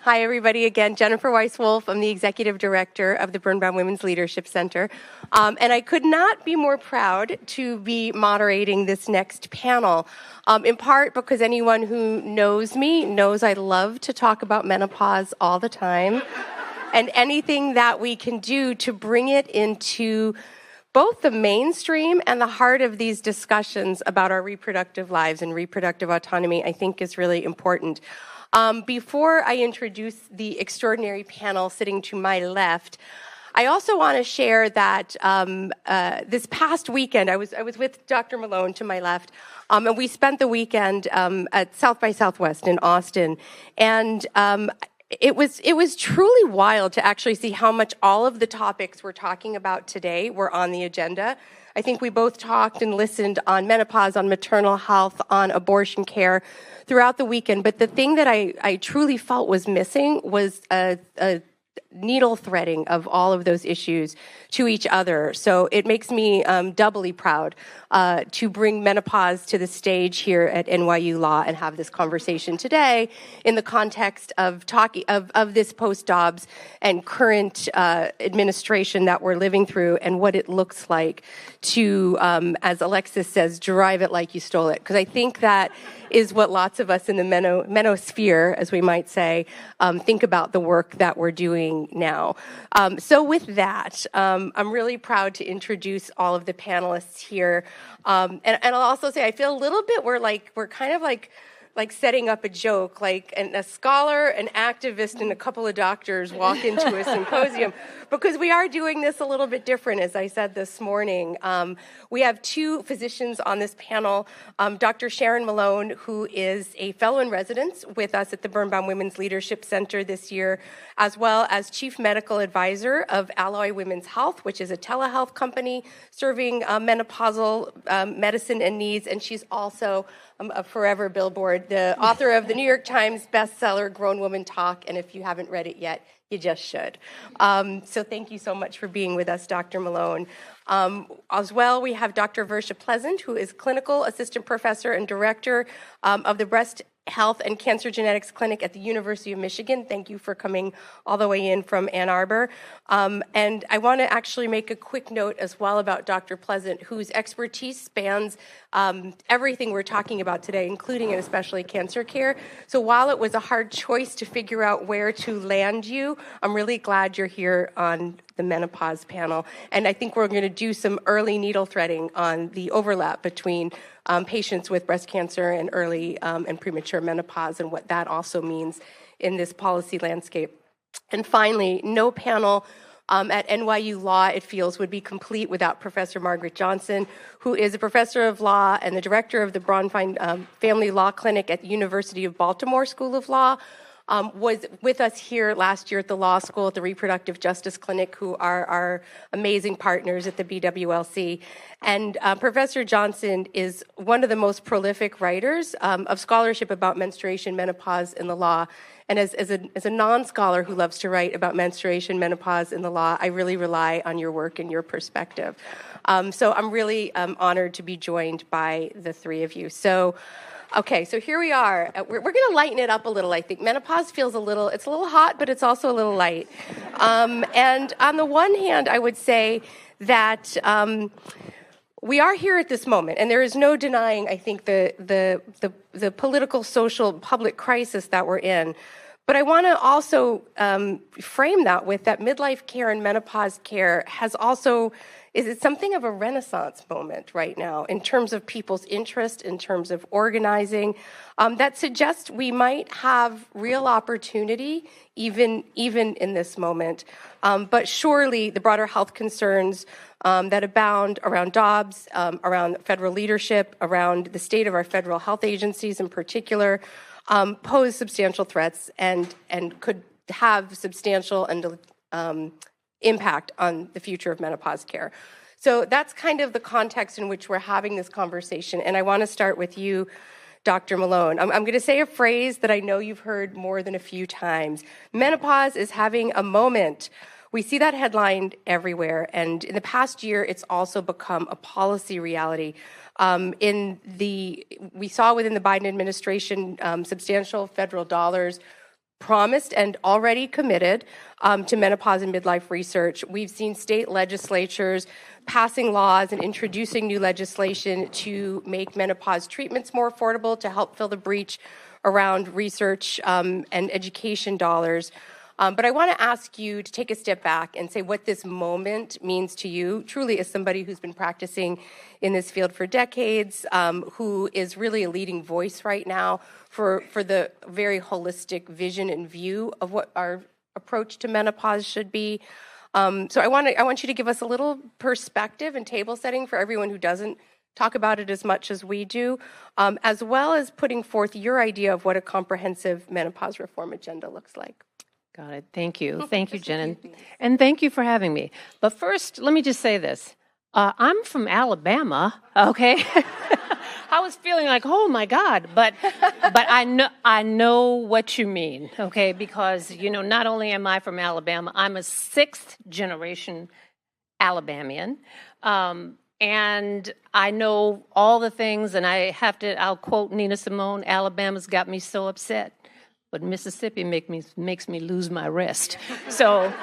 Hi, everybody. Again, Jennifer Weiss-Wolf. I'm the Executive Director of the Birnbaum Women's Leadership Center. And I could not be more proud to be moderating this next panel, in part because anyone who knows me knows I love to talk about menopause all the time, and anything that we can do to bring it into both the mainstream and the heart of these discussions about our reproductive lives and reproductive autonomy, I think is really important. Before I introduce the extraordinary panel sitting to my left, I also want to share that this past weekend, I was with Dr. Malone to my left, and we spent the weekend at South by Southwest in Austin, and it was truly wild to actually see how much all of the topics we're talking about today were on the agenda. I think we both talked and listened on menopause, on maternal health, on abortion care throughout the weekend. But the thing that I truly felt was missing was a needle threading of all of those issues to each other. So it makes me doubly proud to bring menopause to the stage here at NYU Law and have this conversation today in the context of talking of this post-Dobbs and current administration that we're living through and what it looks like to, as Alexis says, drive it like you stole it. Because I think that is what lots of us in the menosphere, as we might say, think about the work that we're doing now. So with that, I'm really proud to introduce all of the panelists here. And I'll also say I feel a little bit we're kind of like setting up a joke, like a scholar, an activist, and a couple of doctors walk into a symposium, because we are doing this a little bit different, as I said this morning. We have two physicians on this panel, Dr. Sharon Malone, who is a fellow in residence with us at the Birnbaum Women's Leadership Center this year, as well as Chief Medical Advisor of Alloy Women's Health, which is a telehealth company serving menopausal medicine and needs, and she's also a forever billboard, the author of the New York Times bestseller, Grown Woman Talk, and if you haven't read it yet, you just should. So thank you so much for being with us, Dr. Malone. As well, we have Dr. Versha Pleasant, who is Clinical Assistant Professor and Director of the Breast Health and Cancer Genetics Clinic at the University of Michigan. Thank you for coming all the way in from Ann Arbor. And I want to actually make a quick note as well about Dr. Pleasant, whose expertise spans everything we're talking about today, including and especially cancer care. So while it was a hard choice to figure out where to land you, I'm really glad you're here on the menopause panel. And I think we're going to do some early needle threading on the overlap between patients with breast cancer and early and premature menopause and what that also means in this policy landscape. And finally, no panel at NYU Law, it feels, would be complete without Professor Margaret Johnson, who is a professor of law and the director of the Bronfein Family Law Clinic at the University of Baltimore School of Law. Was with us here last year at the law school at the Reproductive Justice Clinic, who are our amazing partners at the BWLC. And Professor Johnson is one of the most prolific writers of scholarship about menstruation, menopause, in the law. And as a non-scholar who loves to write about menstruation, menopause, in the law, I really rely on your work and your perspective. So I'm really honored to be joined by the three of you. Okay, so here we are. We're going to lighten it up a little, I think. Menopause feels it's a little hot, but it's also a little light. And on the one hand, I would say that we are here at this moment, and there is no denying, I think, the political, social, public crisis that we're in. But I want to also frame that with that midlife care and menopause care is it something of a renaissance moment right now in terms of people's interest, in terms of organizing, that suggests we might have real opportunity even in this moment. But surely the broader health concerns that abound around Dobbs, around federal leadership, around the state of our federal health agencies in particular, pose substantial threats and could have substantial and impact on the future of menopause care. So that's kind of the context in which we're having this conversation. And I want to start with you, Dr. Malone. I'm going to say a phrase that I know you've heard more than a few times. Menopause is having a moment. We see that headlined everywhere. And in the past year, it's also become a policy reality. We saw within the Biden administration substantial federal dollars promised and already committed to menopause and midlife research. We've seen state legislatures passing laws and introducing new legislation to make menopause treatments more affordable, to help fill the breach around research and education dollars. But I want to ask you to take a step back and say what this moment means to you, truly as somebody who's been practicing in this field for decades, who is really a leading voice right now for the very holistic vision and view of what our approach to menopause should be. So I want you to give us a little perspective and table setting for everyone who doesn't talk about it as much as we do, as well as putting forth your idea of what a comprehensive menopause reform agenda looks like. Got it. Thank you. Thank you, Jen. And thank you for having me. But first, let me just say this. I'm from Alabama, okay? I was feeling like, oh my God, but I know what you mean, okay? Because, not only am I from Alabama, I'm a 6th generation Alabamian. And I know all the things, and I'll quote Nina Simone, Alabama's got me so upset, but Mississippi makes me lose my rest. So,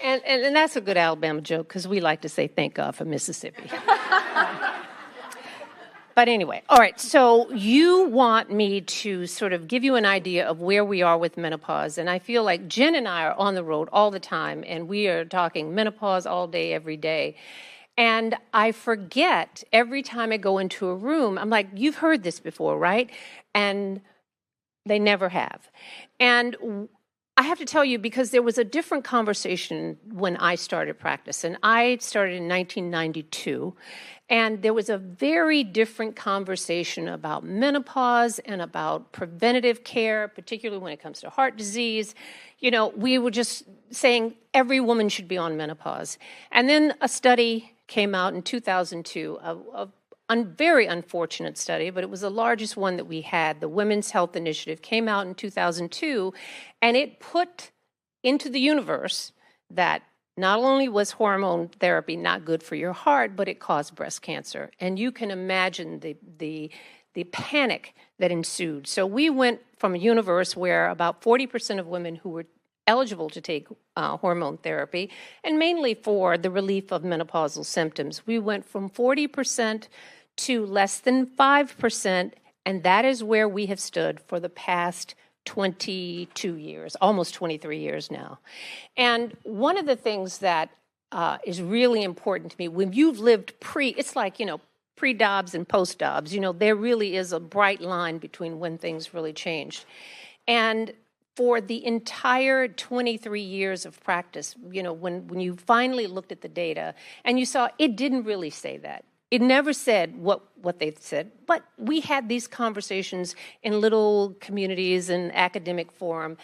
and that's a good Alabama joke, because we like to say thank God for Mississippi. But anyway, all right, so you want me to sort of give you an idea of where we are with menopause, and I feel like Jen and I are on the road all the time, and we are talking menopause all day, every day. And I forget every time I go into a room, I'm like, you've heard this before, right? And they never have. And I have to tell you, because there was a different conversation when I started practice, and I started in 1992, and there was a very different conversation about menopause and about preventative care, particularly when it comes to heart disease. We were just saying every woman should be on menopause. And then a study came out in 2002, a very unfortunate study, but it was the largest one that we had. The Women's Health Initiative came out in 2002, and it put into the universe that not only was hormone therapy not good for your heart, but it caused breast cancer. And you can imagine the panic that ensued. So we went from a universe where about 40% of women who were eligible to take hormone therapy, and mainly for the relief of menopausal symptoms, we went from 40% to less than 5%, and that is where we have stood for the past 22 years, almost 23 years now. And one of the things that is really important to me, when you've lived it's like, pre-Dobbs and post-Dobbs, there really is a bright line between when things really changed. And for the entire 23 years of practice, when you finally looked at the data and you saw it didn't really say that. It never said what they said, but we had these conversations in little communities and academic forum,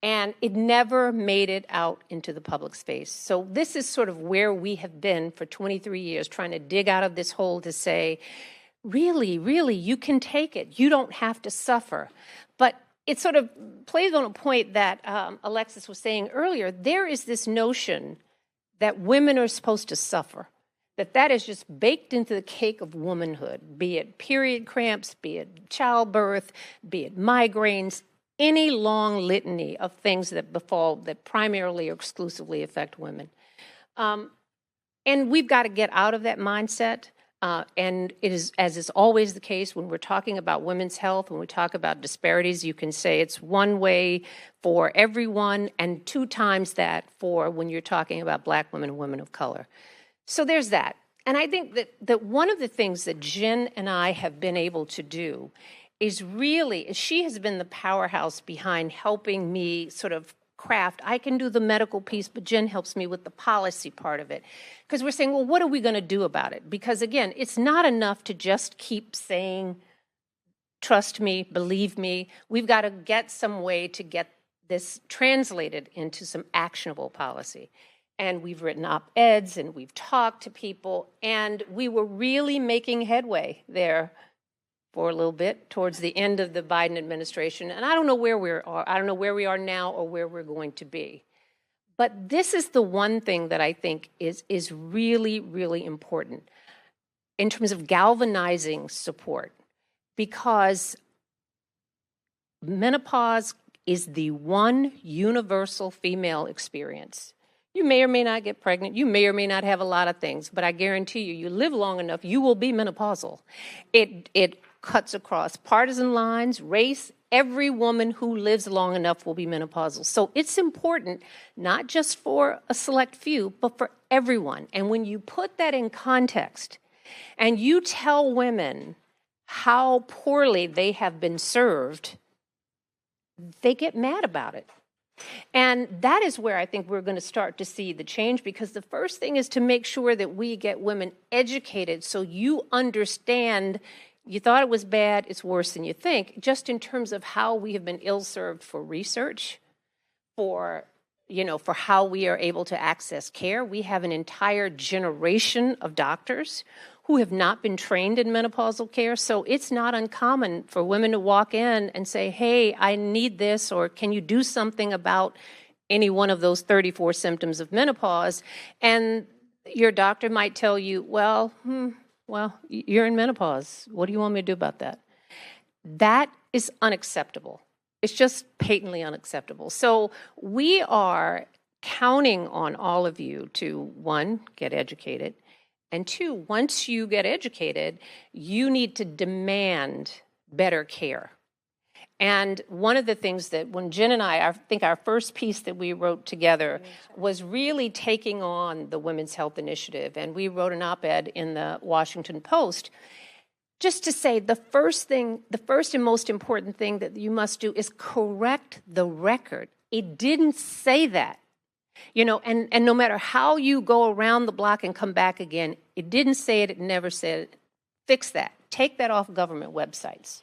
and it never made it out into the public space. So this is sort of where we have been for 23 years, trying to dig out of this hole to say, really, you can take it. You don't have to suffer. But it sort of plays on a point that Alexis was saying earlier. There is this notion that women are supposed to suffer, that is just baked into the cake of womanhood, be it period cramps, be it childbirth, be it migraines, any long litany of things that befall that primarily or exclusively affect women. And we've got to get out of that mindset. And it is, as is always the case, when we're talking about women's health, when we talk about disparities, you can say it's one way for everyone and 2 times that for when you're talking about Black women and women of color. So there's that. And I think that one of the things that Jen and I have been able to do is she has been the powerhouse behind helping me sort of craft. I can do the medical piece, but Jen helps me with the policy part of it. Because we're saying, well, what are we going to do about it? Because again, it's not enough to just keep saying, trust me, believe me. We've got to get some way to get this translated into some actionable policy. And we've written op-eds and we've talked to people, and we were really making headway there for a little bit towards the end of the Biden administration. And I don't know where we are. I don't know where we are now or where we're going to be. But this is the one thing that I think is really, really important in terms of galvanizing support, because menopause is the one universal female experience. You may or may not get pregnant. You may or may not have a lot of things, but I guarantee you, you live long enough, you will be menopausal. It cuts across partisan lines, race. Every woman who lives long enough will be menopausal. So it's important, not just for a select few, but for everyone. And when you put that in context and you tell women how poorly they have been served, they get mad about it. And that is where I think we're going to start to see the change, because the first thing is to make sure that we get women educated so you understand you thought it was bad, it's worse than you think, just in terms of how we have been ill-served for research, for how we are able to access care. We have an entire generation of doctors who have not been trained in menopausal care. So it's not uncommon for women to walk in and say, hey, I need this, or can you do something about any one of those 34 symptoms of menopause? And your doctor might tell you, well, you're in menopause. What do you want me to do about that? That is unacceptable. It's just patently unacceptable. So we are counting on all of you to, one, get educated, and two, once you get educated, you need to demand better care. And one of the things that when Jen and I think our first piece that we wrote together was really taking on the Women's Health Initiative. And we wrote an op-ed in the Washington Post just to say the first and most important thing that you must do is correct the record. It didn't say that. And no matter how you go around the block and come back again, it didn't say it, it never said it. Fix that. Take that off government websites.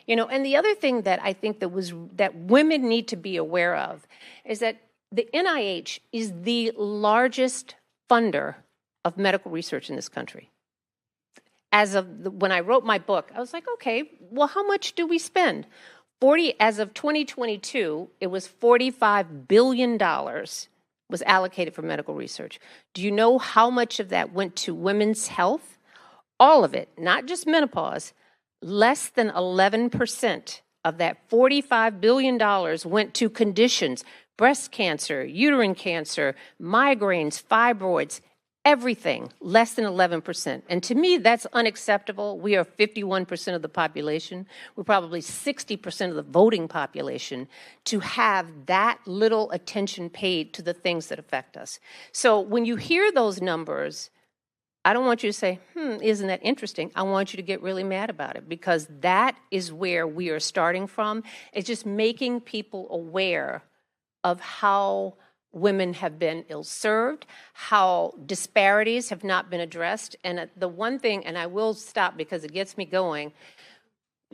And the other thing that I think that women need to be aware of is that the NIH is the largest funder of medical research in this country. As of when I wrote my book, I was like, okay, well, how much do we spend? As of 2022, it was $45 billion was allocated for medical research. Do you know how much of that went to women's health? All of it, not just menopause. Less than 11% of that $45 billion went to conditions, breast cancer, uterine cancer, migraines, fibroids, everything, less than 11%. And to me, that's unacceptable. We are 51% of the population. We're probably 60% of the voting population to have that little attention paid to the things that affect us. So when you hear those numbers, I don't want you to say, isn't that interesting? I want you to get really mad about it, because that is where we are starting from. It's just making people aware of how women have been ill-served, how disparities have not been addressed. And the one thing, and I will stop because it gets me going,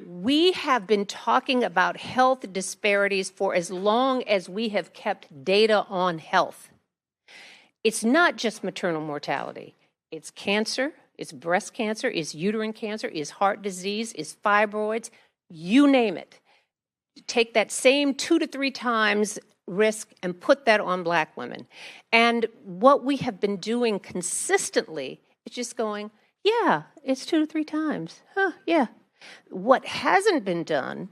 we have been talking about health disparities for as long as we have kept data on health. It's not just maternal mortality. It's cancer, it's breast cancer, it's uterine cancer, it's heart disease, it's fibroids, you name it. Take that same 2 to 3 times risk and put that on Black women. And what we have been doing consistently is just going, yeah, it's 2 to 3 times. Yeah. What hasn't been done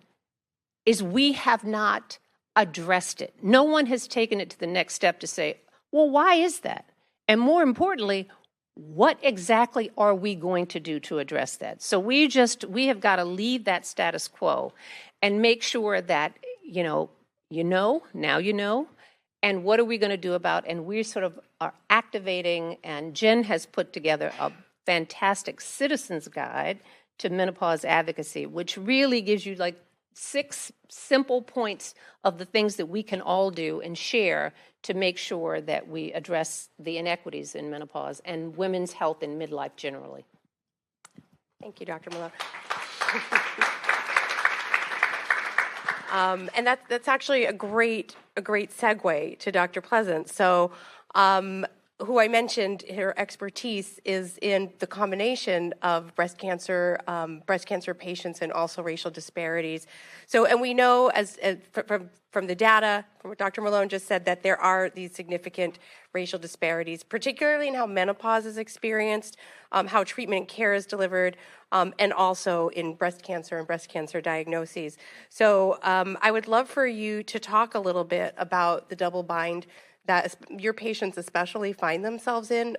is we have not addressed it. No one has taken it to the next step to say, well, why is that? And more importantly, what exactly are we going to do to address that? So we have got to leave that status quo and make sure that, now you know, and what are we going to do about, and we sort of are activating, and Jen has put together a fantastic citizens guide to menopause advocacy, which really gives you like 6 simple points of the things that we can all do and share to make sure that we address the inequities in menopause and women's health and midlife generally. Thank you, Dr. Malone. And that's actually a great segue to Dr. Pleasant. So who I mentioned, her expertise is in the combination of breast cancer patients, and also racial disparities. So, and we know from the data, from what Dr. Malone just said, that there are these significant racial disparities, particularly in how menopause is experienced, how treatment and care is delivered, and also in breast cancer and breast cancer diagnoses. So I would love for you to talk a little bit about the double bind that your patients especially find themselves in,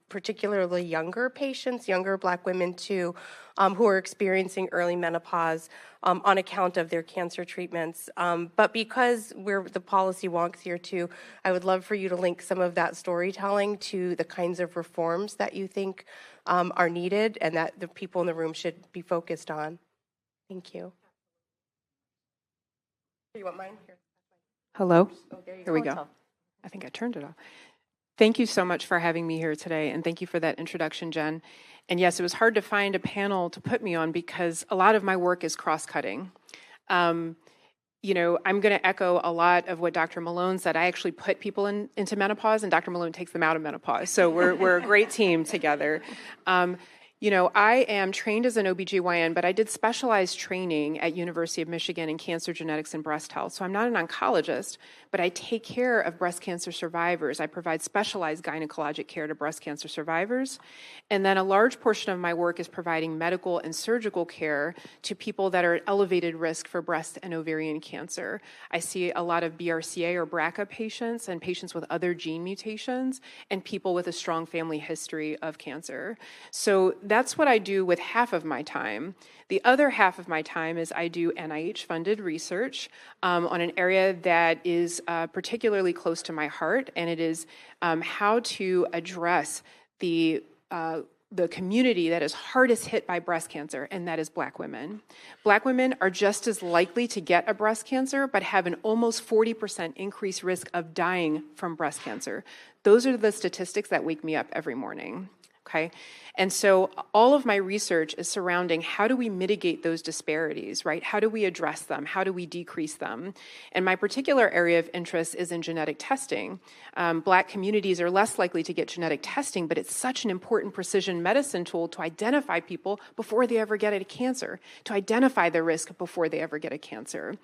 particularly younger patients, younger Black women too, who are experiencing early menopause on account of their cancer treatments. But because we're the policy wonks here too, I would love for you to link some of that storytelling to the kinds of reforms that you think are needed and that the people in the room should be focused on. Thank you. You want mine? Here. Hello? Oh, there you Here we go. I think I turned it off. Thank you so much for having me here today, and thank you for that introduction, Jen. And yes, it was hard to find a panel to put me on because a lot of my work is cross-cutting. I'm going to echo a lot of what Dr. Malone said. I actually put people into menopause, and Dr. Malone takes them out of menopause. So we're a great team together. I am trained as an OBGYN, but I did specialized training at University of Michigan in cancer genetics and breast health. So I'm not an oncologist, but I take care of breast cancer survivors. I provide specialized gynecologic care to breast cancer survivors. And then a large portion of my work is providing medical and surgical care to people that are at elevated risk for breast and ovarian cancer. I see a lot of BRCA or BRCA patients and patients with other gene mutations and people with a strong family history of cancer. So that's what I do with half of my time. The other half of my time is I do NIH-funded research on an area that is particularly close to my heart, and it is how to address the community that is hardest hit by breast cancer, and that is Black women. Black women are just as likely to get a breast cancer, but have an almost 40% increased risk of dying from breast cancer. Those are the statistics that wake me up every morning. Okay, and so all of my research is surrounding how do we mitigate those disparities, right? How do we address them? How do we decrease them? And my particular area of interest is in genetic testing. Black communities are less likely to get genetic testing, but it's such an important precision medicine tool to identify people before they ever get a cancer, to identify the risk before they ever get a cancer.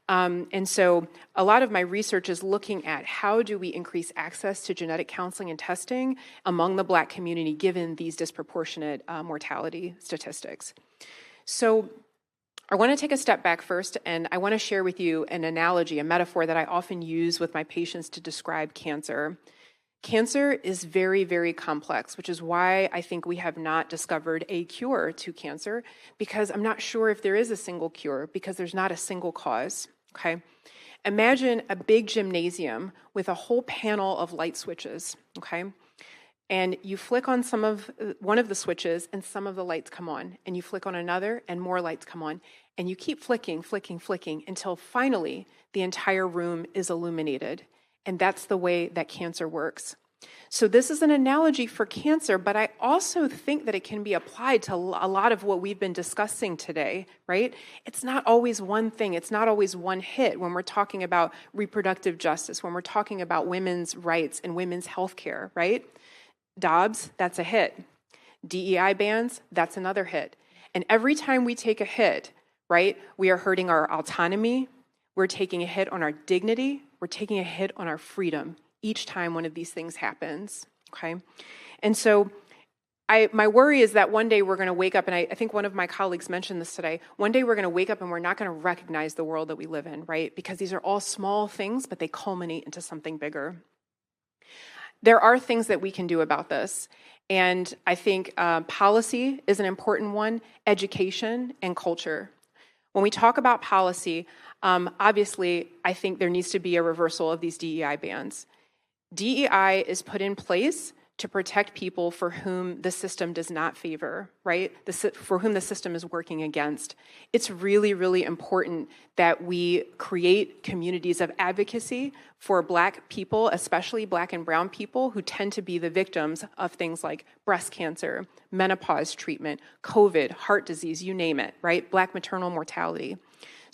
And so a lot of my research is looking at how do we increase access to genetic counseling and testing among the Black community given these disproportionate mortality statistics. So I want to take a step back first, and I want to share with you an analogy, a metaphor that I often use with my patients to describe cancer. Cancer is very, very complex, which is why I think we have not discovered a cure to cancer, because I'm not sure if there is a single cure, because there's not a single cause. Okay, imagine a big gymnasium with a whole panel of light switches, okay? And you flick on one of the switches and some of the lights come on, and you flick on another and more lights come on, and you keep flicking until finally the entire room is illuminated. And that's the way that cancer works. So this is an analogy for cancer, but I also think that it can be applied to a lot of what we've been discussing today, right? It's not always one thing. It's not always one hit when we're talking about reproductive justice, when we're talking about women's rights and women's health care, right? Dobbs, that's a hit. DEI bans, that's another hit. And every time we take a hit, right, we are hurting our autonomy, we're taking a hit on our dignity, we're taking a hit on our freedom each time one of these things happens, okay? And so my worry is that one day we're going to wake up, and I think one of my colleagues mentioned this today, one day we're going to wake up and we're not going to recognize the world that we live in, right? Because these are all small things, but they culminate into something bigger. There are things that we can do about this, and I think policy is an important one, education and culture. When we talk about policy, obviously, I think there needs to be a reversal of these DEI bans. DEI is put in place to protect people for whom the system does not favor, right? For whom the system is working against. It's really, really important that we create communities of advocacy for Black people, especially Black and brown people who tend to be the victims of things like breast cancer, menopause treatment, COVID, heart disease, you name it, right? Black maternal mortality.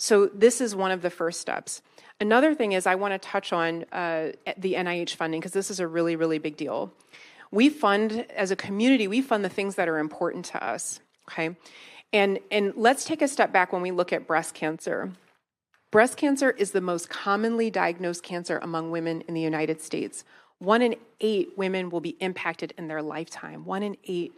So this is one of the first steps. Another thing is I want to touch on the NIH funding, because this is a really, really big deal. We fund, as a community, we fund the things that are important to us, okay? And let's take a step back when we look at breast cancer. Breast cancer is the most commonly diagnosed cancer among women in the United States. 1 in 8 women will be impacted in their lifetime. 1 in 8.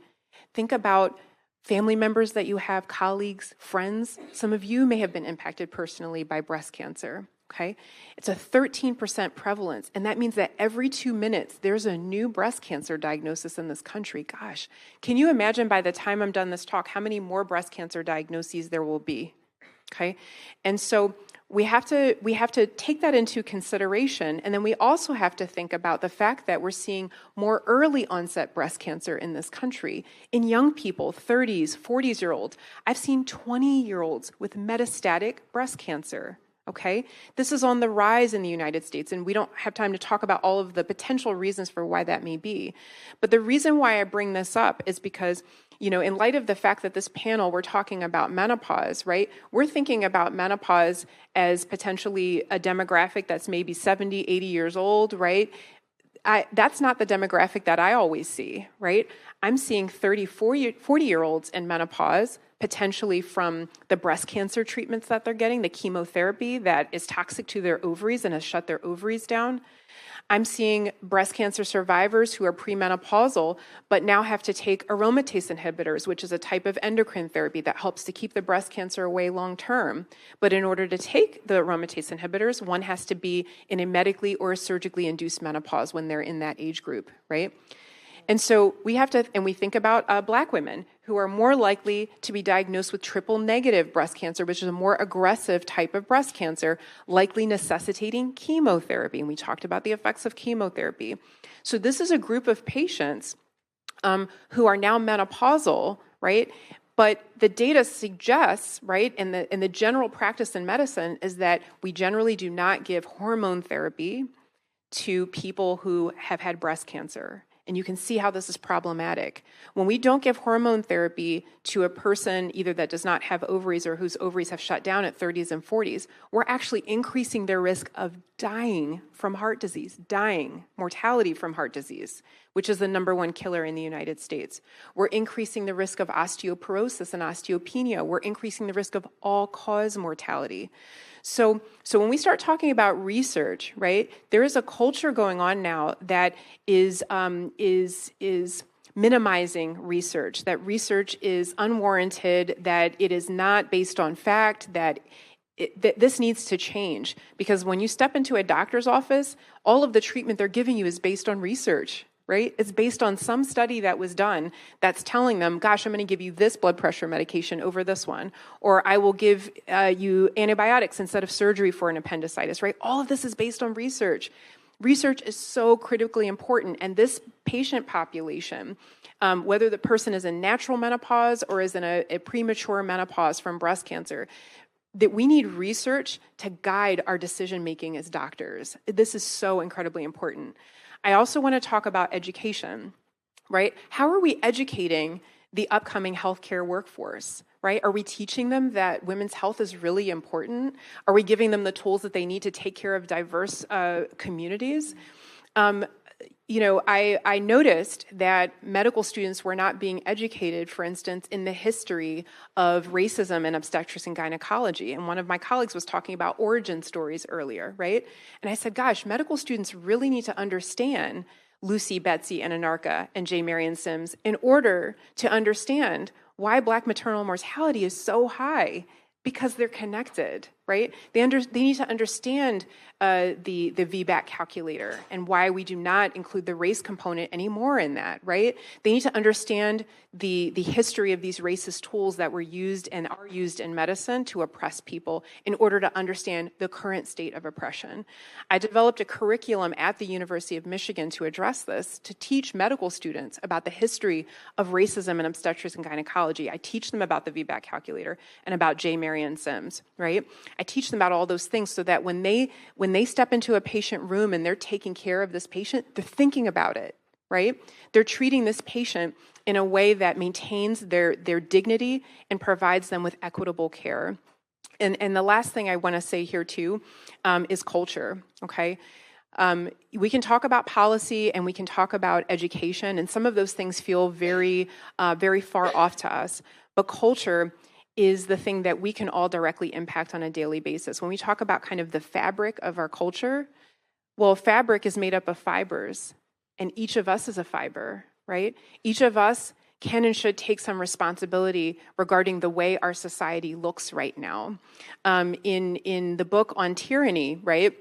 Think about family members that you have, colleagues, friends. Some of you may have been impacted personally by breast cancer, okay? It's a 13% prevalence, and that means that every 2 minutes, there's a new breast cancer diagnosis in this country. Gosh, can you imagine by the time I'm done this talk, how many more breast cancer diagnoses there will be, okay? And so we have to take that into consideration, and then we also have to think about the fact that we're seeing more early onset breast cancer in this country. In young people, 30s, 40s-year-olds, I've seen 20-year-olds with metastatic breast cancer. Okay, this is on the rise in the United States, and we don't have time to talk about all of the potential reasons for why that may be. But the reason why I bring this up is because, you know, in light of the fact that this panel, we're talking about menopause, right? We're thinking about menopause as potentially a demographic that's maybe 70, 80 years old, right? That's not the demographic that I always see, right? I'm seeing 30, 40-year-olds in menopause, potentially from the breast cancer treatments that they're getting, the chemotherapy that is toxic to their ovaries and has shut their ovaries down. I'm seeing breast cancer survivors who are premenopausal, but now have to take aromatase inhibitors, which is a type of endocrine therapy that helps to keep the breast cancer away long term. But in order to take the aromatase inhibitors, one has to be in a medically or surgically induced menopause when they're in that age group, right? And so we have to, and we think about Black women who are more likely to be diagnosed with triple negative breast cancer, which is a more aggressive type of breast cancer, likely necessitating chemotherapy. And we talked about the effects of chemotherapy. So this is a group of patients who are now menopausal, right? But the data suggests, right, in the general practice in medicine is that we generally do not give hormone therapy to people who have had breast cancer. And you can see how this is problematic. When we don't give hormone therapy to a person either that does not have ovaries or whose ovaries have shut down at 30s and 40s, we're actually increasing their risk of dying from heart disease, mortality from heart disease, which is the #1 killer in the United States. We're increasing the risk of osteoporosis and osteopenia. We're increasing the risk of all-cause mortality. So when we start talking about research, right, there is a culture going on now that is minimizing research, that research is unwarranted, that it is not based on fact, that this needs to change. Because when you step into a doctor's office, all of the treatment they're giving you is based on research. Right? It's based on some study that was done that's telling them, gosh, I'm going to give you this blood pressure medication over this one, or I will give you antibiotics instead of surgery for an appendicitis, right? All of this is based on research. Research is so critically important, and this patient population, whether the person is in natural menopause or is in a premature menopause from breast cancer, that we need research to guide our decision-making as doctors. This is so incredibly important. I also want to talk about education, right? How are we educating the upcoming healthcare workforce, right? Are we teaching them that women's health is really important? Are we giving them the tools that they need to take care of diverse communities? You know, I noticed that medical students were not being educated, for instance, in the history of racism in obstetrics and gynecology. And one of my colleagues was talking about origin stories earlier, right? And I said, gosh, medical students really need to understand Lucy, Betsy, and Anarcha, and J. Marion Sims in order to understand why Black maternal mortality is so high, because they're connected, right? They need to understand the VBAC calculator and why we do not include the race component anymore in that, right? They need to understand the history of these racist tools that were used and are used in medicine to oppress people in order to understand the current state of oppression. I developed a curriculum at the University of Michigan to address this, to teach medical students about the history of racism in obstetrics and gynecology. I teach them about the VBAC calculator and about J. Marion Sims, right? I teach them about all those things so that when they step into a patient room and they're taking care of this patient, they're thinking about it, right? They're treating this patient in a way that maintains their dignity and provides them with equitable care. And the last thing I want to say here too is culture, okay? We can talk about policy and we can talk about education, and some of those things feel very, very far off to us. But culture is the thing that we can all directly impact on a daily basis. When we talk about kind of the fabric of our culture, well, fabric is made up of fibers, and each of us is a fiber, right? Each of us can and should take some responsibility regarding the way our society looks right now. In the book on tyranny, right,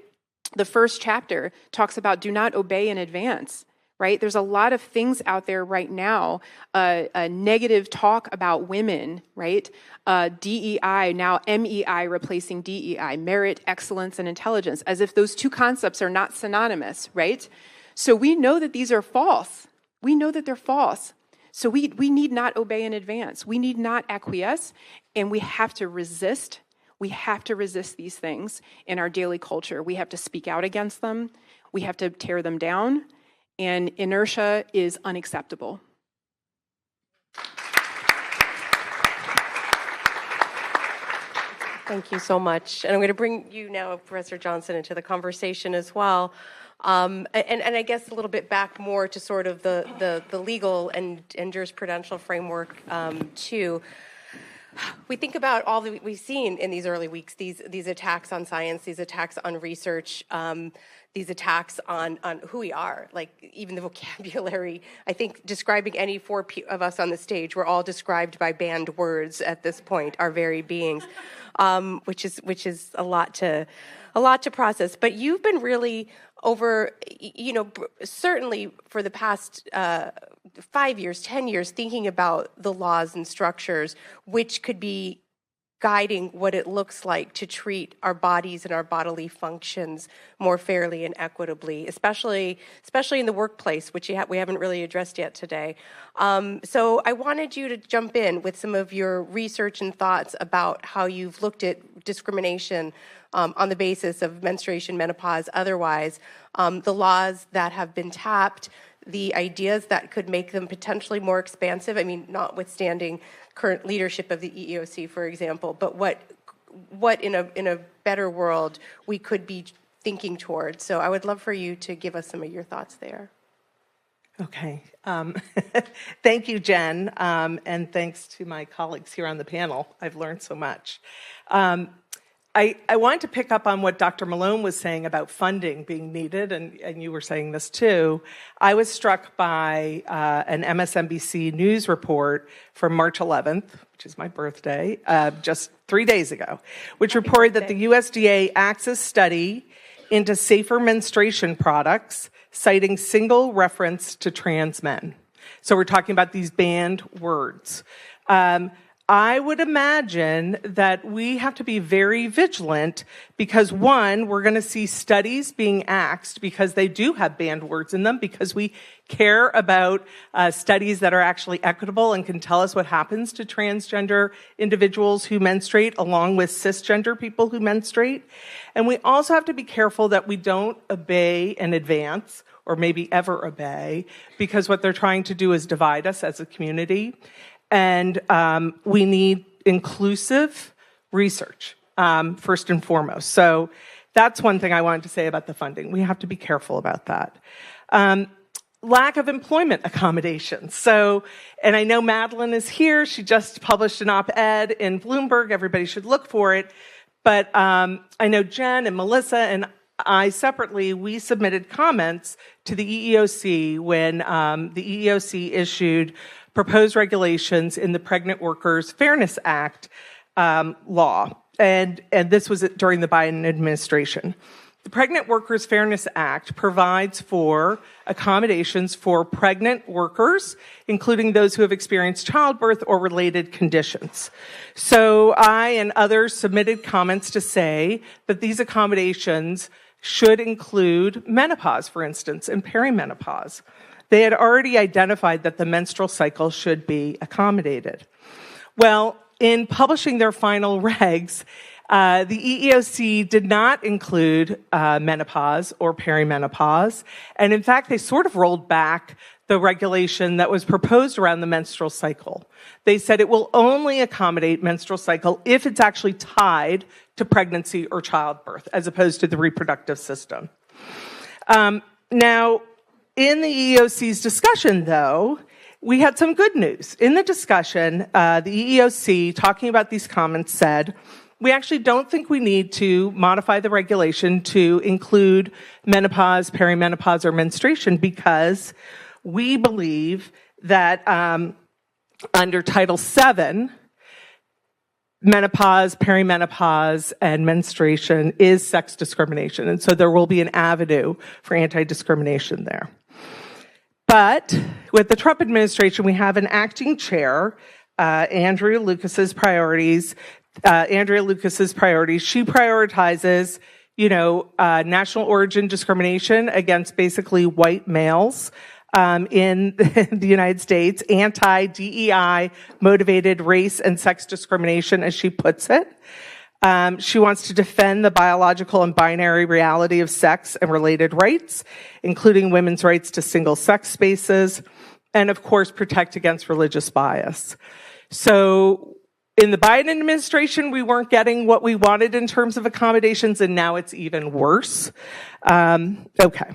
the first chapter talks about do not obey in advance, right? There's a lot of things out there right now, a negative talk about women, right? DEI, now MEI replacing DEI, merit, excellence, and intelligence, as if those two concepts are not synonymous, right? So we know that these are false. We know that they're false. So we need not obey in advance. We need not acquiesce, and we have to resist. We have to resist these things in our daily culture. We have to speak out against them. We have to tear them down, and inertia is unacceptable. Thank you so much. And I'm going to bring you now, Professor Johnson, into the conversation as well. And I guess a little bit back more to sort of the legal and jurisprudential framework too. We think about all that we've seen in these early weeks, these attacks on science, these attacks on research, these attacks on who we are, like even the vocabulary. I think describing any four of us on the stage, we're all described by banned words at this point, our very beings, which is a lot to process. But you've been really over, certainly for the past 5 years, 10 years, thinking about the laws and structures which could be guiding what it looks like to treat our bodies and our bodily functions more fairly and equitably, especially in the workplace, which we haven't really addressed yet today. So I wanted you to jump in with some of your research and thoughts about how you've looked at discrimination on the basis of menstruation, menopause, otherwise, the laws that have been tapped, the ideas that could make them potentially more expansive. I mean, notwithstanding current leadership of the EEOC, for example, but what in a better world we could be thinking towards. So I would love for you to give us some of your thoughts there. Okay. Thank you, Jen, and thanks to my colleagues here on the panel. I've learned so much. I wanted to pick up on what Dr. Malone was saying about funding being needed, and you were saying this too. I was struck by an MSNBC News report from March 11th, which is my birthday, just 3 days ago, which reported that the USDA Access study into safer menstruation products, citing single reference to trans men. So we're talking about these banned words. I would imagine that we have to be very vigilant because, one, we're going to see studies being axed because they do have banned words in them, because we care about studies that are actually equitable and can tell us what happens to transgender individuals who menstruate along with cisgender people who menstruate. And we also have to be careful that we don't obey in advance or maybe ever obey, because what they're trying to do is divide us as a community. And we need inclusive research, first and foremost. So that's one thing I wanted to say about the funding. We have to be careful about that. Lack of employment accommodations. So, and I know Madeline is here. She just published an op-ed in Bloomberg. Everybody should look for it. But I know Jen and Melissa and I separately, we submitted comments to the EEOC when the EEOC issued proposed regulations in the Pregnant Workers Fairness Act law. And this was during the Biden administration. The Pregnant Workers Fairness Act provides for accommodations for pregnant workers, including those who have experienced childbirth or related conditions. So I and others submitted comments to say that these accommodations should include menopause, for instance, and perimenopause. They had already identified that the menstrual cycle should be accommodated. Well, in publishing their final regs, The EEOC did not include menopause or perimenopause, and in fact, they sort of rolled back the regulation that was proposed around the menstrual cycle. They said it will only accommodate menstrual cycle if it's actually tied to pregnancy or childbirth, as opposed to the reproductive system. Now, in the EEOC's discussion, though, we had some good news. In the discussion, the EEOC, talking about these comments, said, we actually don't think we need to modify the regulation to include menopause, perimenopause, or menstruation because we believe that under Title VII, menopause, perimenopause, and menstruation is sex discrimination. And so there will be an avenue for anti-discrimination there. But with the Trump administration, we have an acting chair, Andrea Lucas's priorities. She prioritizes, national origin discrimination against basically white males in the United States, anti-DEI motivated race and sex discrimination, as she puts it. She wants to defend the biological and binary reality of sex and related rights, including women's rights to single-sex spaces, and of course, protect against religious bias. So in the Biden administration, we weren't getting what we wanted in terms of accommodations, and now it's even worse. Okay.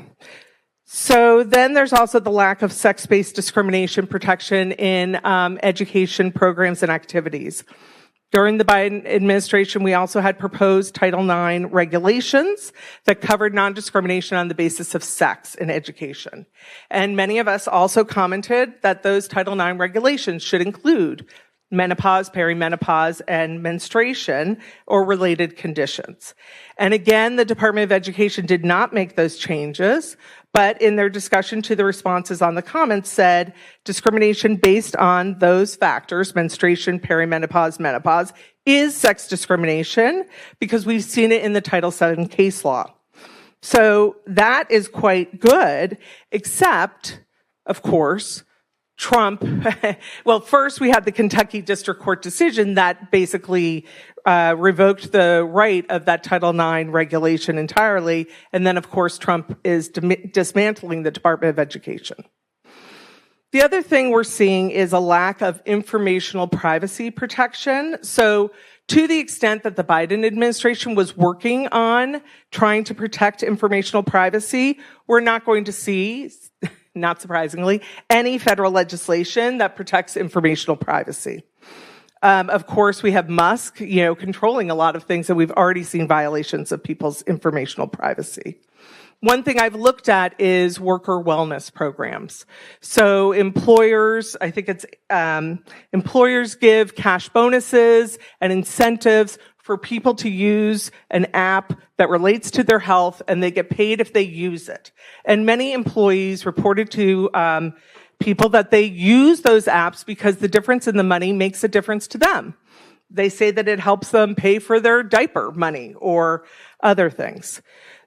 So then there's also the lack of sex-based discrimination protection in education programs and activities. During the Biden administration, we also had proposed Title IX regulations that covered non-discrimination on the basis of sex in education. And many of us also commented that those Title IX regulations should include menopause, perimenopause, and menstruation or related conditions. And again, the Department of Education did not make those changes, but in their discussion to the responses on the comments said discrimination based on those factors, menstruation, perimenopause, menopause, is sex discrimination because we've seen it in the Title VII case law. So that is quite good, except, of course, Trump, well, first we had the Kentucky District Court decision that basically revoked the right of that Title IX regulation entirely. And then, of course, Trump is dismantling the Department of Education. The other thing we're seeing is a lack of informational privacy protection. So to the extent that the Biden administration was working on trying to protect informational privacy, we're not going to see, not surprisingly, any federal legislation that protects informational privacy. Of course, we have Musk, controlling a lot of things, and we've already seen violations of people's informational privacy. One thing I've looked at is worker wellness programs. So employers, I think it's employers give cash bonuses and incentives for people to use an app that relates to their health, and they get paid if they use it. And many employees reported to people that they use those apps because the difference in the money makes a difference to them. They say that it helps them pay for their diaper money or other things.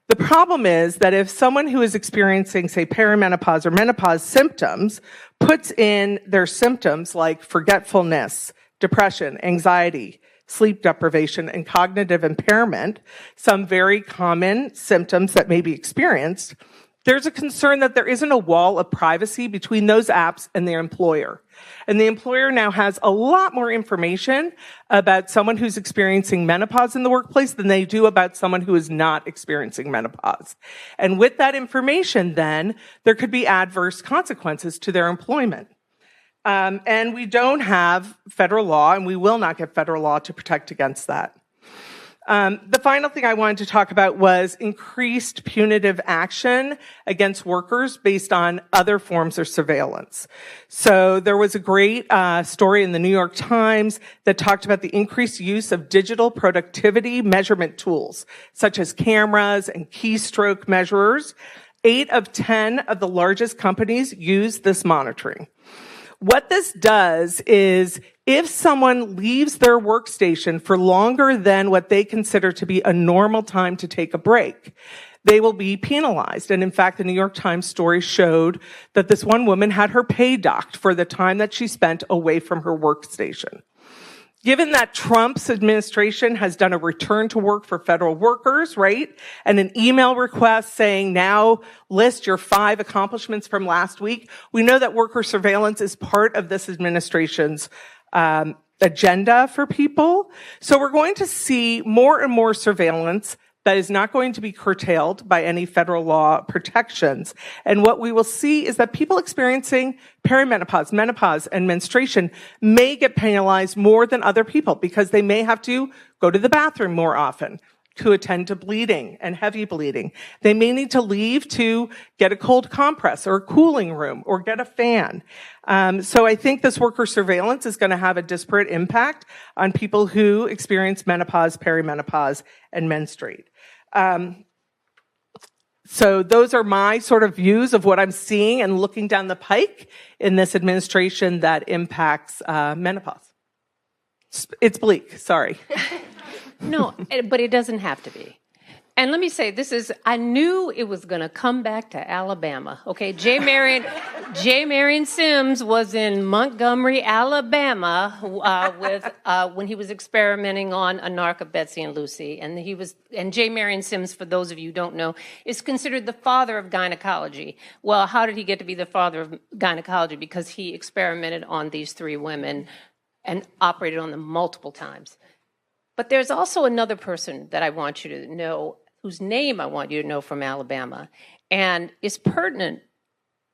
The problem is that if someone who is experiencing, say, perimenopause or menopause symptoms puts in their symptoms like forgetfulness, depression, anxiety, sleep deprivation, and cognitive impairment, some very common symptoms that may be experienced, there's a concern that there isn't a wall of privacy between those apps and their employer. And the employer now has a lot more information about someone who's experiencing menopause in the workplace than they do about someone who is not experiencing menopause. And with that information, then, there could be adverse consequences to their employment. And we don't have federal law, and we will not get federal law to protect against that. The final thing I wanted to talk about was increased punitive action against workers based on other forms of surveillance. So there was a great story in the New York Times that talked about the increased use of digital productivity measurement tools, such as cameras and keystroke measurers. 8 of 10 of the largest companies use this monitoring. What this does is if someone leaves their workstation for longer than what they consider to be a normal time to take a break, they will be penalized. And in fact, the New York Times story showed that this one woman had her pay docked for the time that she spent away from her workstation. Given that Trump's administration has done a return to work for federal workers, right? And an email request saying now list your 5 accomplishments from last week, we know that worker surveillance is part of this administration's agenda for people. So we're going to see more and more surveillance that is not going to be curtailed by any federal law protections. And what we will see is that people experiencing perimenopause, menopause, and menstruation may get penalized more than other people because they may have to go to the bathroom more often to attend to bleeding and heavy bleeding. They may need to leave to get a cold compress or a cooling room or get a fan. So I think this worker surveillance is going to have a disparate impact on people who experience menopause, perimenopause, and menstruate. So those are my sort of views of what I'm seeing and looking down the pike in this administration that impacts menopause. It's bleak, sorry. No, but it doesn't have to be. And let me say, I knew it was going to come back to Alabama. Okay, J. Marion Sims was in Montgomery, Alabama, when he was experimenting on Anarcha, Betsy, and Lucy. And J. Marion Sims, for those of you who don't know, is considered the father of gynecology. Well, how did he get to be the father of gynecology? Because he experimented on these 3 women and operated on them multiple times. But there's also another person that I want you to know, whose name I want you to know from Alabama, and is pertinent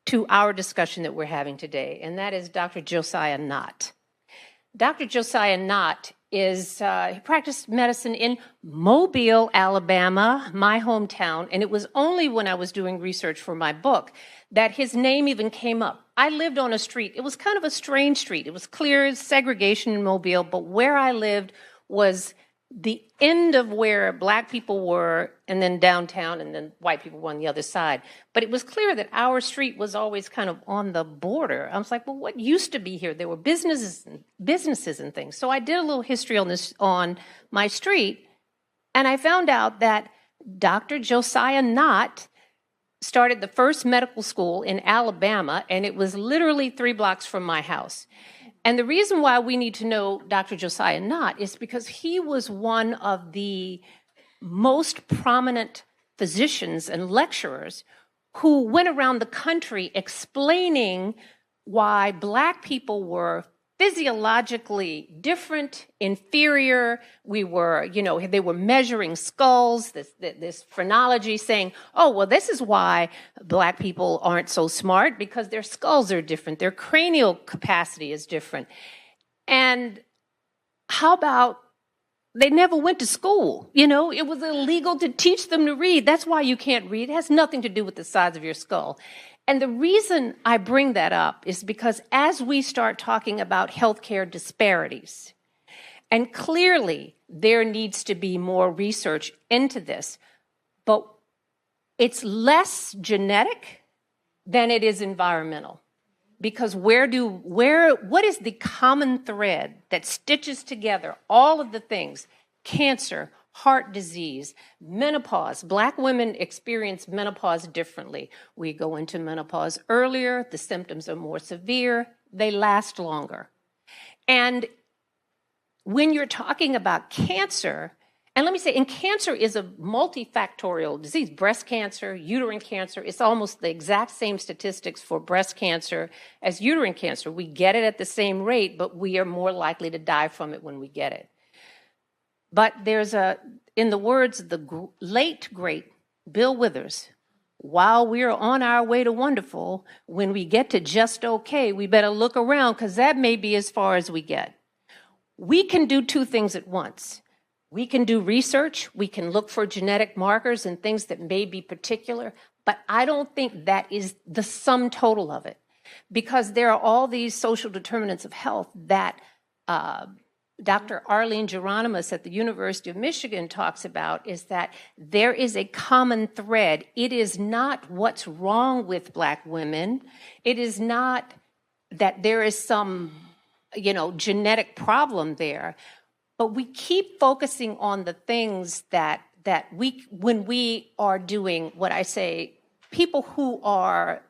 to our discussion that we're having today, and that is Dr. Josiah Nott. Dr. Josiah Nott he practiced medicine in Mobile, Alabama, my hometown, and it was only when I was doing research for my book that his name even came up. I lived on a street. It was kind of a strange street. It was clear segregation in Mobile, but where I lived was the end of where black people were, and then downtown, and then white people were on the other side. But it was clear that our street was always kind of on the border. I was like, well, what used to be here? There were businesses and things. So I did a little history on my street, and I found out that Dr. Josiah Nott started the first medical school in Alabama, and it was literally 3 blocks from my house. And the reason why we need to know Dr. Josiah Nott is because he was one of the most prominent physicians and lecturers who went around the country explaining why black people were physiologically different, inferior. They were measuring skulls, this phrenology saying, oh, well, this is why black people aren't so smart, because their skulls are different, their cranial capacity is different. And how about they never went to school? It was illegal to teach them to read. That's why you can't read. It has nothing to do with the size of your skull. And the reason I bring that up is because as we start talking about healthcare disparities, and clearly there needs to be more research into this, but it's less genetic than it is environmental. Because what is the common thread that stitches together all of the things? Cancer, heart disease, menopause. Black women experience menopause differently. We go into menopause earlier, the symptoms are more severe, they last longer. And when you're talking about cancer, and let me say, and cancer is a multifactorial disease. Breast cancer, uterine cancer, it's almost the exact same statistics for breast cancer as uterine cancer. We get it at the same rate, but we are more likely to die from it when we get it. But in the words of the late, great Bill Withers, while we're on our way to wonderful, when we get to just okay, we better look around because that may be as far as we get. We can do 2 things at once. We can do research, we can look for genetic markers and things that may be particular, but I don't think that is the sum total of it, because there are all these social determinants of health that Dr. Arlene Geronimus at the University of Michigan talks about, is that there is a common thread. It is not what's wrong with black women. It is not that there is some, genetic problem there. But we keep focusing on the things that when we are doing what I say, people who are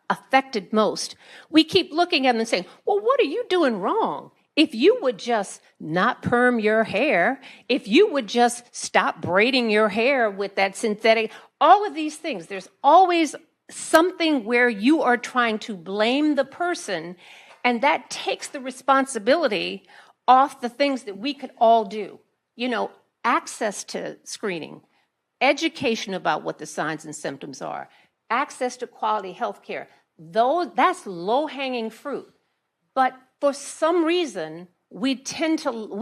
affected most, we keep looking at them and saying, well, what are you doing wrong? if you would just not perm your hair, if you would just stop braiding your hair with that synthetic, all of these things, there's always something where you are trying to blame the person, and that takes the responsibility off the things that we could all do. You know, access to screening, education about what the signs and symptoms are, access to quality health care. That's low-hanging fruit. But for some reason, we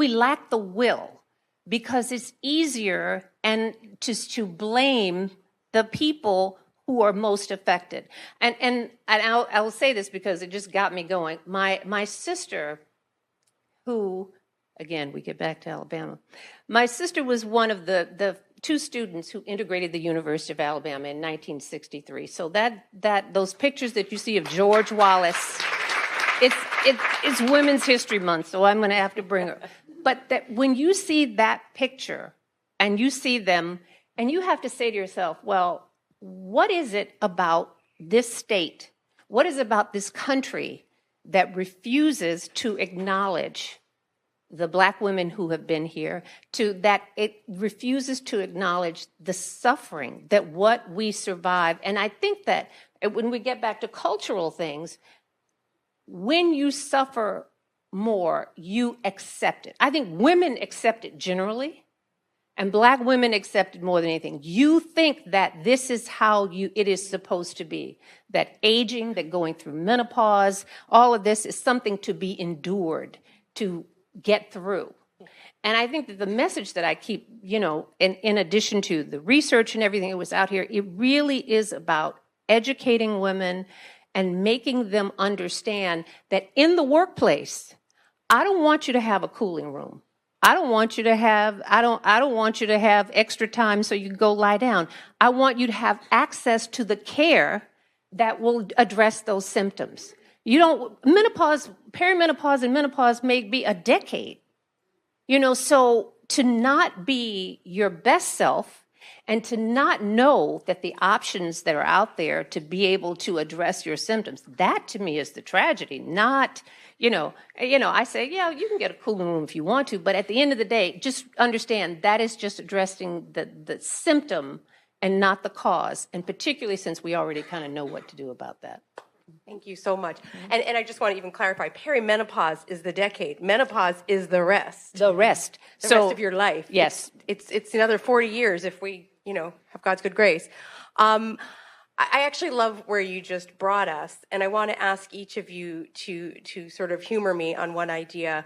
lack the will, because it's easier and to blame the people who are most affected. And I will say this because it just got me going. My sister, who, again, we get back to Alabama. My sister was one of the two students who integrated the University of Alabama in 1963. So those pictures that you see of George Wallace, it's Women's History Month, so I'm going to have to bring her. But that when you see that picture and you see them, and you have to say to yourself, well, what is it about this state? What is it about this country that refuses to acknowledge the Black women who have been here, that it refuses to acknowledge the suffering that what we survive? And I think that when we get back to cultural things, when you suffer more, you accept it. I think women accept it generally, and Black women accept it more than anything. You think that this is how it is supposed to be, that aging, that going through menopause, all of this is something to be endured, to get through. And I think that the message that I keep, in addition to the research and everything that was out here, it really is about educating women and making them understand that in the workplace, I don't want you to have a cooling room. I don't want you to have extra time so you can go lie down. I want you to have access to the care that will address those symptoms. Menopause, perimenopause, and menopause may be a decade. So to not be your best self and to not know that the options that are out there to be able to address your symptoms, that to me is the tragedy. Not, I say, yeah, you can get a cooling room if you want to, but at the end of the day, just understand that is just addressing the symptom and not the cause, and particularly since we already kind of know what to do about that. Thank you so much. And I just want to even clarify, perimenopause is the decade. Menopause is the rest. The rest. The rest of your life. Yes. It's another 40 years if we, have God's good grace. I actually love where you just brought us, and I want to ask each of you to sort of humor me on one idea.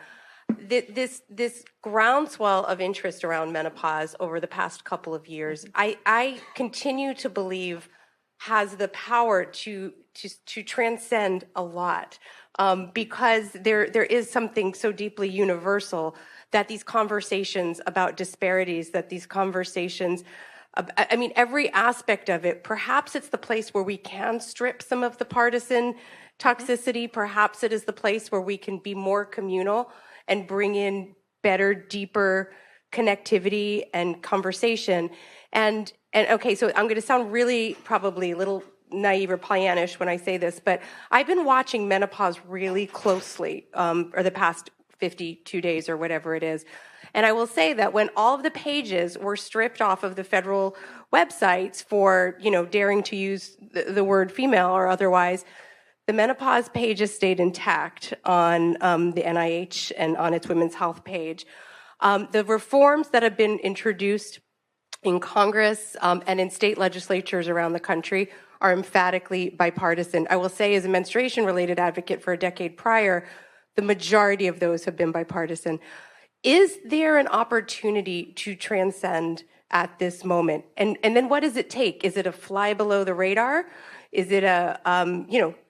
This groundswell of interest around menopause over the past couple of years, I continue to believe has the power to transcend a lot, because there is something so deeply universal that these conversations about disparities, that these conversations, every aspect of it, perhaps it's the place where we can strip some of the partisan toxicity. Perhaps it is the place where we can be more communal and bring in better, deeper connectivity and conversation. And okay, so I'm going to sound really probably a little naive or Pollyannish when I say this, but I've been watching menopause really closely, or the past 52 days or whatever it is. And I will say that when all of the pages were stripped off of the federal websites for, daring to use the word female or otherwise, the menopause pages stayed intact on the NIH and on its women's health page. The reforms that have been introduced in Congress and in state legislatures around the country are emphatically bipartisan. I will say, as a menstruation-related advocate for a decade prior, the majority of those have been bipartisan. Is there an opportunity to transcend at this moment? And then what does it take? Is it a fly below the radar? Is it a,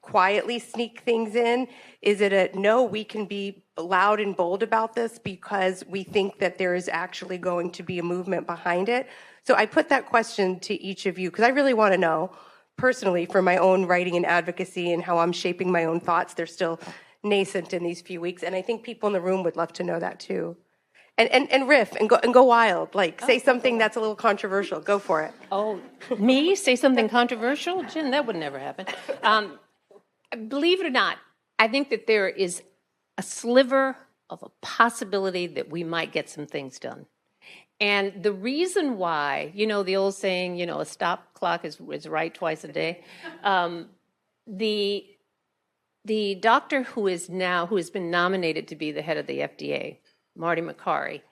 quietly sneak things in? Is it a, no, we can be loud and bold about this because we think that there is actually going to be a movement behind it? So I put that question to each of you because I really want to know, personally, for my own writing and advocacy and how I'm shaping my own thoughts. They're still nascent in these few weeks, and I think people in the room would love to know that too. And riff and go wild. Say something that's a little controversial. Go for it. Oh, me say something controversial? Jen, that would never happen. Believe it or not, I think that there is a sliver of a possibility that we might get some things done. And the reason why, you know, the old saying, you know, a stop clock is right twice a day. The doctor who has been nominated to be the head of the FDA, Marty Makary,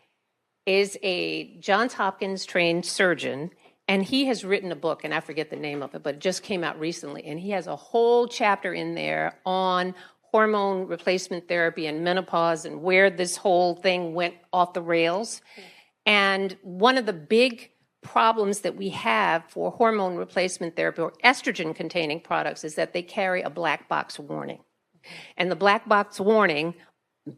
is a Johns Hopkins trained surgeon, and he has written a book, and I forget the name of it, but it just came out recently, and he has a whole chapter in there on hormone replacement therapy and menopause and where this whole thing went off the rails. And one of the big problems that we have for hormone replacement therapy or estrogen-containing products is that they carry a black box warning. And the black box warning,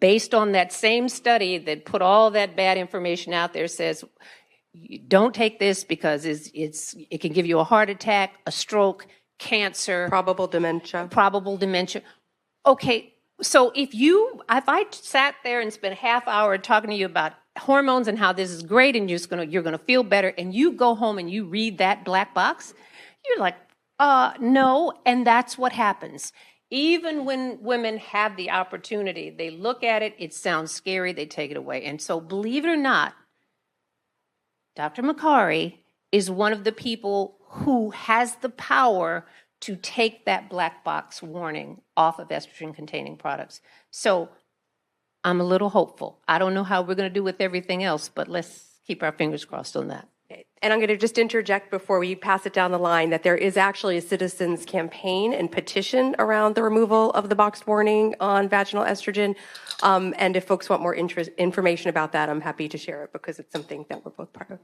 based on that same study that put all that bad information out there, says, don't take this because it can give you a heart attack, a stroke, cancer. Probable dementia. Okay, so if I sat there and spent a half hour talking to you about hormones and how this is great and you're gonna feel better, and you go home and you read that black box, you're like, no, and that's what happens. Even when women have the opportunity, they look at it, it sounds scary, they take it away. And so, believe it or not, Dr. Makary is one of the people who has the power to take that black box warning off of estrogen-containing products. So I'm a little hopeful. I don't know how we're going to do with everything else, but let's keep our fingers crossed on that. And I'm going to just interject before we pass it down the line that there is actually a citizens campaign and petition around the removal of the box warning on vaginal estrogen. And if folks want more information about that, I'm happy to share it because it's something that we're both part of.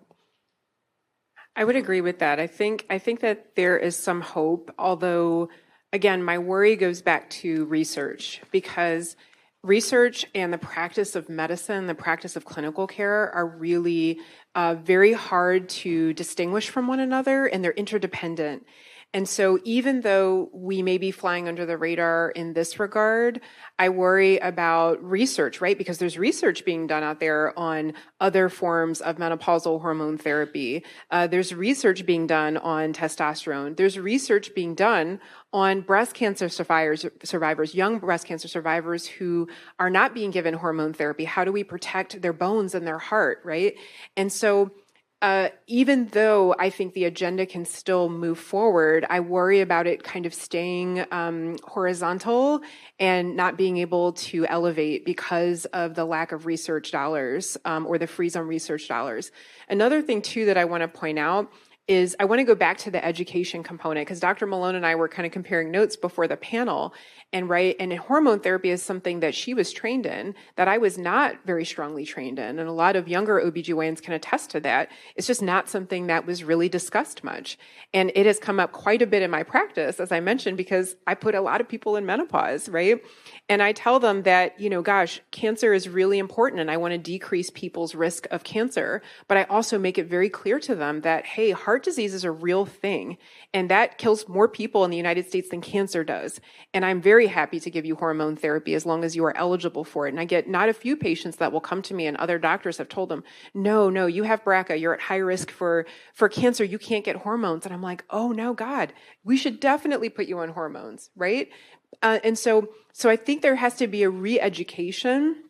I would agree with that. I think that there is some hope, although, again, my worry goes back to research, because research and the practice of medicine, the practice of clinical care are really very hard to distinguish from one another, and they're interdependent. And so even though we may be flying under the radar in this regard, I worry about research, right? Because there's research being done out there on other forms of menopausal hormone therapy. There's research being done on testosterone. There's research being done on breast cancer survivors, young breast cancer survivors who are not being given hormone therapy. How do we protect their bones and their heart, right? And so even though I think the agenda can still move forward, I worry about it kind of staying horizontal and not being able to elevate because of the lack of research dollars or the freeze on research dollars. Another thing, too, that I want to point out is I want to go back to the education component, because Dr. Malone and I were kind of comparing notes before the panel, and hormone therapy is something that she was trained in that I was not very strongly trained in, and a lot of younger OBGYNs can attest to that. It's just not something that was really discussed much, and it has come up quite a bit in my practice, as I mentioned, because I put a lot of people in menopause, right? And I tell them that, gosh, cancer is really important, and I want to decrease people's risk of cancer, but I also make it very clear to them that, hey, heart disease is a real thing, and that kills more people in the United States than cancer does. And I'm very happy to give you hormone therapy as long as you are eligible for it. And I get not a few patients that will come to me, and other doctors have told them, no, you have BRCA, you're at high risk for cancer, you can't get hormones. And I'm like, oh no, God, we should definitely put you on hormones, right? And so I think there has to be a re-education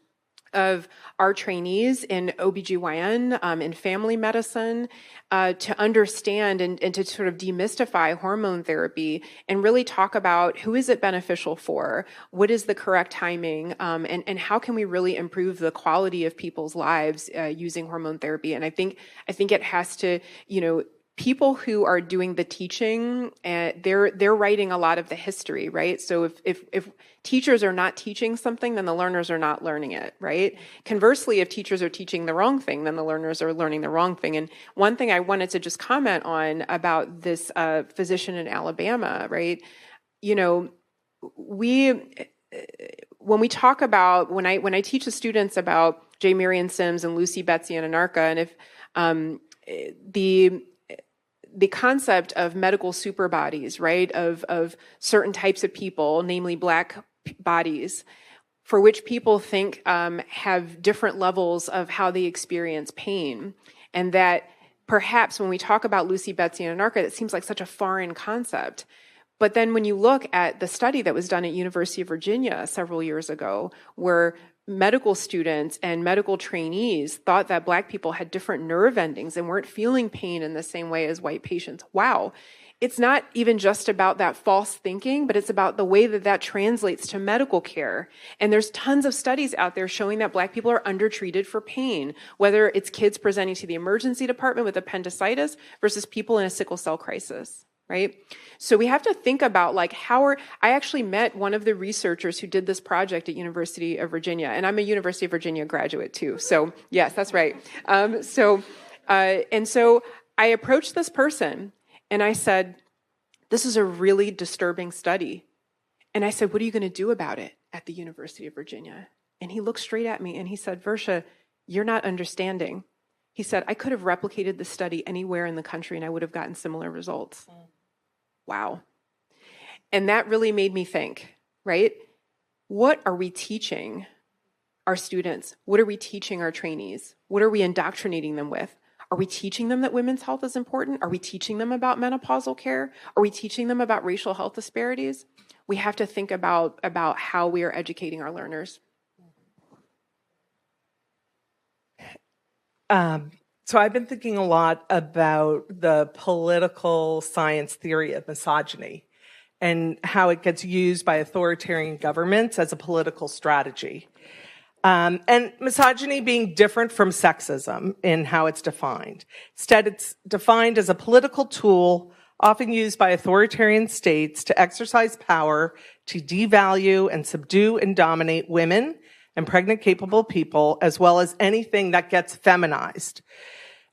of our trainees in OBGYN, in family medicine, to understand and to sort of demystify hormone therapy and really talk about who is it beneficial for, what is the correct timing, and how can we really improve the quality of people's lives using hormone therapy. And I think it has to, people who are doing the teaching, they're writing a lot of the history, right? So if teachers are not teaching something, then the learners are not learning it, right? Conversely, if teachers are teaching the wrong thing, then the learners are learning the wrong thing. And one thing I wanted to just comment on about this physician in Alabama, right? When we talk about, when I teach the students about J. Marion Sims and Lucy Betsy and Anarcha, and if the concept of medical super bodies, right, of certain types of people, namely Black bodies, for which people think have different levels of how they experience pain, and that perhaps when we talk about Lucy Betsy and Anarcha, it seems like such a foreign concept. But then when you look at the study that was done at University of Virginia several years ago, where medical students and medical trainees thought that Black people had different nerve endings and weren't feeling pain in the same way as white patients. Wow. It's not even just about that false thinking, but it's about the way that that translates to medical care. And there's tons of studies out there showing that Black people are undertreated for pain, whether it's kids presenting to the emergency department with appendicitis versus people in a sickle cell crisis, right? So we have to think about like I actually met one of the researchers who did this project at University of Virginia, and I'm a University of Virginia graduate too. So yes, that's right. And so I approached this person and I said, this is a really disturbing study. And I said, what are you going to do about it at the University of Virginia? And he looked straight at me and he said, Versha, you're not understanding. He said, I could have replicated the study anywhere in the country and I would have gotten similar results. Wow. And that really made me think, right? What are we teaching our students? What are we teaching our trainees? What are we indoctrinating them with? Are we teaching them that women's health is important? Are we teaching them about menopausal care? Are we teaching them about racial health disparities? We have to think about how we are educating our learners. So I've been thinking a lot about the political science theory of misogyny and how it gets used by authoritarian governments as a political strategy. And misogyny being different from sexism in how it's defined. Instead, it's defined as a political tool often used by authoritarian states to exercise power to devalue and subdue and dominate women and pregnant capable people, as well as anything that gets feminized.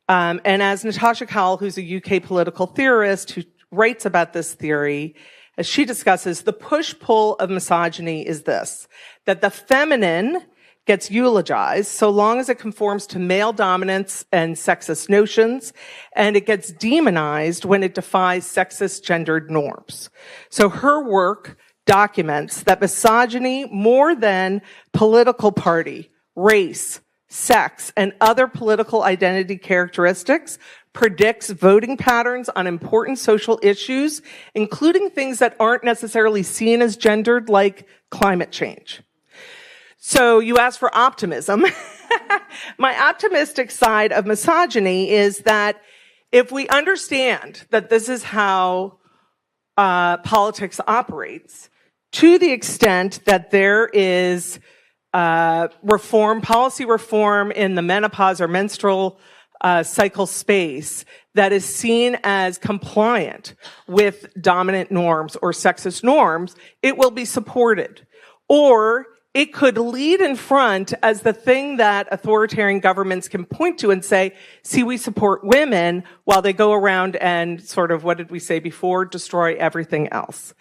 And as Natasha Cowell, who's a UK political theorist who writes about this theory, as she discusses, the push-pull of misogyny is this, that the feminine gets eulogized so long as it conforms to male dominance and sexist notions, and it gets demonized when it defies sexist gendered norms. So her work documents that misogyny, more than political party, race, sex, and other political identity characteristics, predicts voting patterns on important social issues, including things that aren't necessarily seen as gendered, like climate change. So you asked for optimism. My optimistic side of misogyny is that if we understand that this is how politics operates, to the extent that there is policy reform in the menopause or menstrual cycle space that is seen as compliant with dominant norms or sexist norms, it will be supported. Or it could lead in front as the thing that authoritarian governments can point to and say, see, we support women, while they go around and sort of, what did we say before, destroy everything else.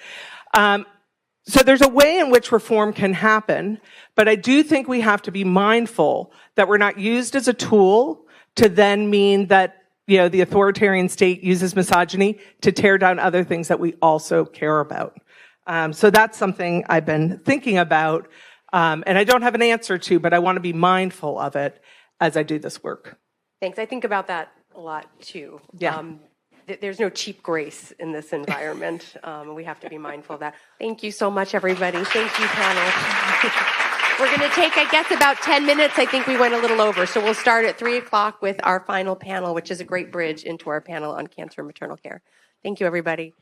So there's a way in which reform can happen, but I do think we have to be mindful that we're not used as a tool to then mean that, you know, the authoritarian state uses misogyny to tear down other things that we also care about. So that's something I've been thinking about. And I don't have an answer to, but I want to be mindful of it as I do this work. Thanks. I think about that a lot too. Yeah. There's no cheap grace in this environment. We have to be mindful of that. Thank you so much, everybody. Thank you, panel. We're going to take, I guess, about 10 minutes. I think we went a little over. So we'll start at 3 o'clock with our final panel, which is a great bridge into our panel on cancer and maternal care. Thank you, everybody.